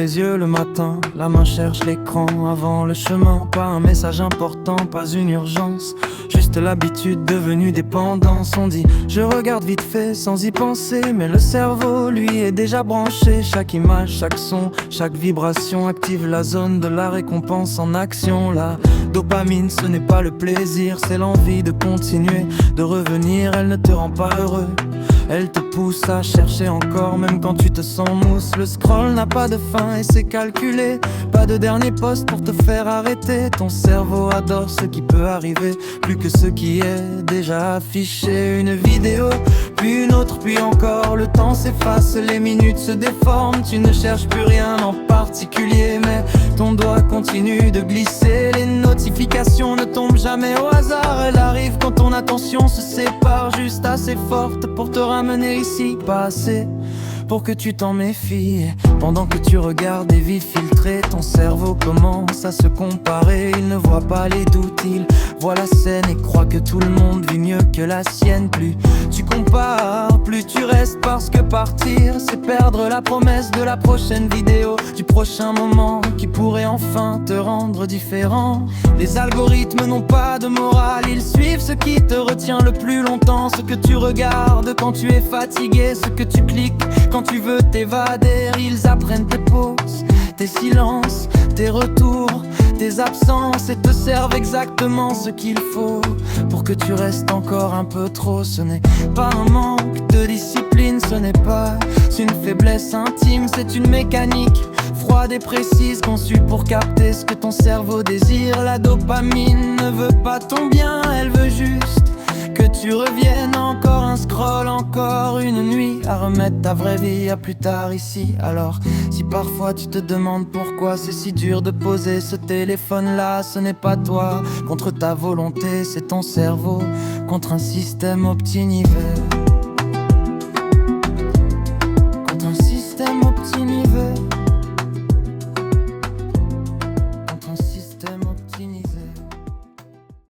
les yeux le matin, la main cherche l'écran avant le chemin. Pas un message important, pas une urgence, juste l'habitude devenue dépendance. On dit je regarde vite fait sans y penser, mais le cerveau lui est déjà branché. Chaque image, chaque son, chaque vibration active la zone de la récompense en action. La dopamine, ce n'est pas le plaisir, c'est l'envie de continuer, de revenir. Elle ne te rend pas heureux, elle te pousse à chercher encore, même quand tu te sens mousse. Le scroll n'a pas de fin et c'est calculé. Pas de dernier poste pour te faire arrêter. Ton cerveau adore ce qui peut arriver, plus que ce qui est déjà affiché. Une vidéo, puis une autre, puis encore. Le temps s'efface, les minutes se déforment. Tu ne cherches plus rien en particulier, mais ton doigt continue de glisser. Les notifications ne tombent jamais au hasard. Elles arrivent quand ton attention se sépare, juste assez forte pour te ramener ici. Pas assez pour que tu t'en méfies. Pendant que tu regardes des vies filtrées, ton cerveau commence à se comparer. Il ne voit pas les doutes, il voit la scène et croit que tout le monde vit mieux que la sienne. Plus tu compares, plus tu restes, parce que partir, c'est perdre la promesse de la prochaine vidéo, du prochain moment qui pourrait enfin te rendre différent. Les algorithmes n'ont pas de morale, ils suivent ce qui te retient le plus longtemps. Ce que tu regardes quand tu es fatigué, ce que tu cliques quand tu veux t'évader. Ils apprennent tes pauses, tes silences, tes retours, tes absences, et te servent exactement ce qu'il faut pour que tu restes encore un peu trop. Ce n'est pas un manque de discipline, ce n'est pas une faiblesse intime, c'est une mécanique froide et précise, conçue pour capter ce que ton cerveau désire. La dopamine ne veut pas ton bien, elle veut juste que tu reviennes. Encore un scroll, encore une nuit à remettre ta vraie vie à plus tard ici. Alors si parfois tu te demandes pourquoi c'est si dur de poser ce téléphone là, ce n'est pas toi contre ta volonté, c'est ton cerveau contre un système optinivore.